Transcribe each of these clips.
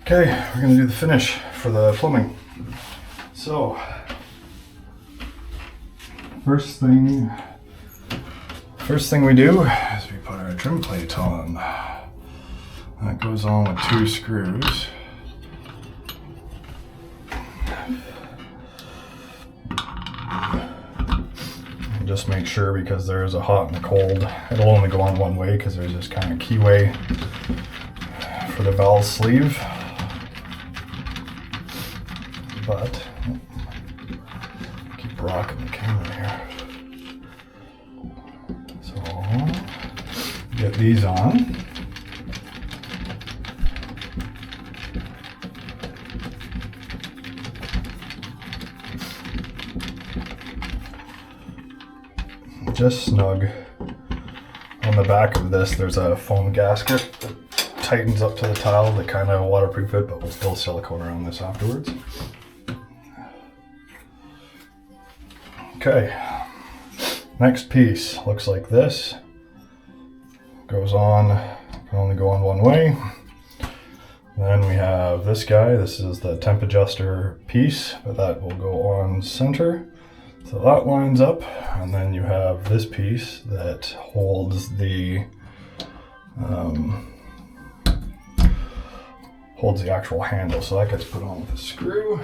Okay, we're gonna do the finish for the plumbing. So, first thing we do is we put our trim plate on. That goes on with 2 screws. Just make sure, because there is a hot and a cold, it'll only go on one way because there's this kind of keyway for the valve sleeve. But keep rocking the camera here. So get these on. Just snug. On the back of this, there's a foam gasket that tightens up to the tile that kind of waterproof it, but we'll still silicone around this afterwards. Okay, next piece looks like this. Goes on, can only go on one way. Then we have this guy. This is the temp adjuster piece, but that will go on center. So that lines up, and then you have this piece that holds the actual handle. So that gets put on with a screw.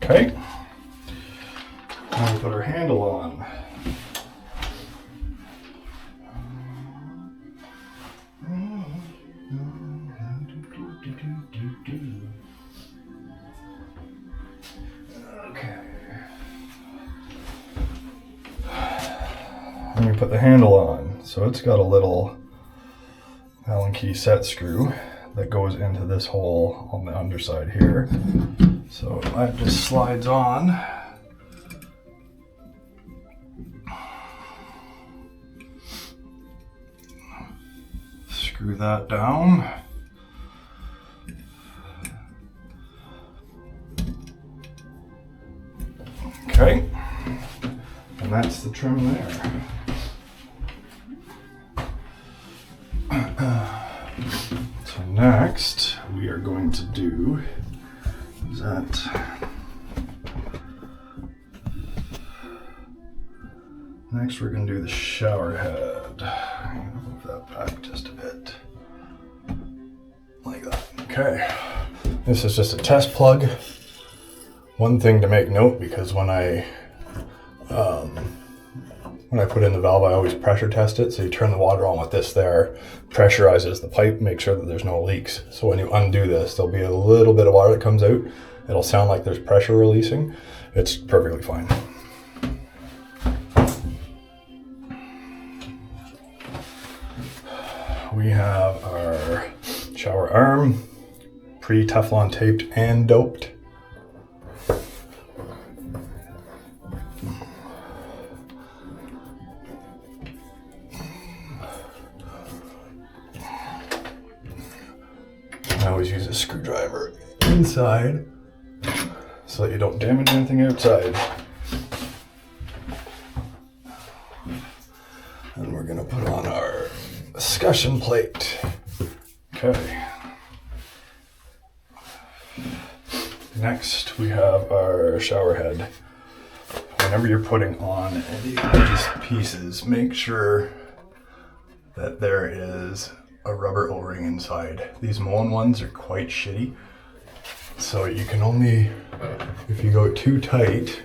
Okay, now we put our handle on. Okay. And we put the handle on. So it's got a little Allen key set screw that goes into this hole on the underside here. So that just slides on. Screw that down. Okay, and that's the trim there. So next we are going to do that. Next we're going to do the shower head. I'm going to move that back just a bit. Like that. Okay. This is just a test plug. One thing to make note, because when I put in the valve, I always pressure test it. So you turn the water on with this there, pressurizes the pipe, make sure that there's no leaks. So when you undo this, there'll be a little bit of water that comes out. It'll sound like there's pressure releasing. It's perfectly fine. We have our shower arm, pre-Teflon taped and doped. I always use a screwdriver inside so that you don't damage anything outside. And we're gonna put on our escutcheon plate. Okay. Next we have our shower head. Whenever you're putting on any of these pieces, make sure that there is a rubber O-ring inside. These Moen ones are quite shitty, so you can only, if you go too tight,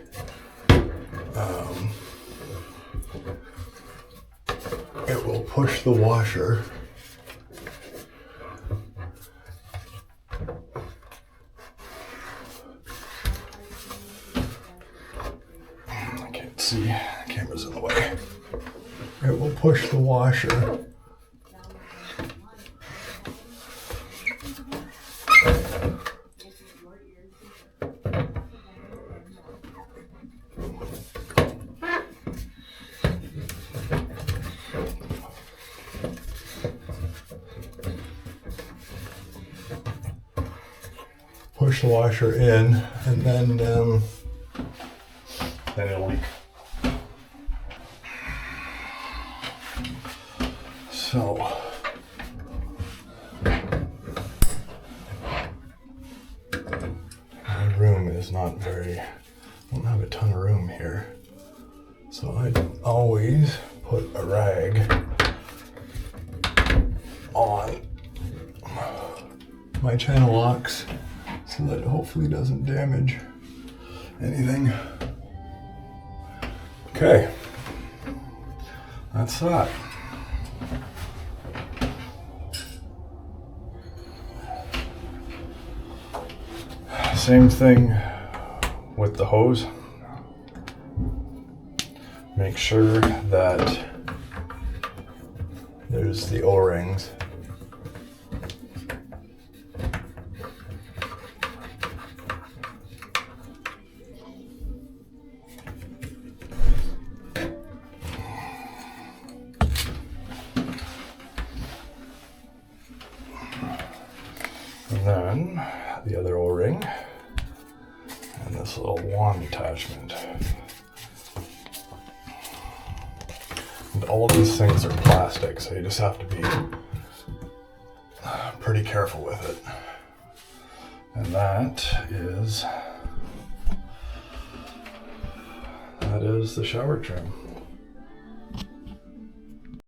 it will push the washer. I can't see, the camera's in the way. It will push the washer. push the washer in, and then it'll leak. So my room is not very, I don't have a ton of room here. So I always put a rag on my channel locks so that it hopefully doesn't damage anything. Okay, that's that. Same thing with the hose. Make sure that there's the O-rings. And then the other O-ring and this little wand attachment. And all of these things are plastic, so you just have to be pretty careful with it. And that is the shower trim.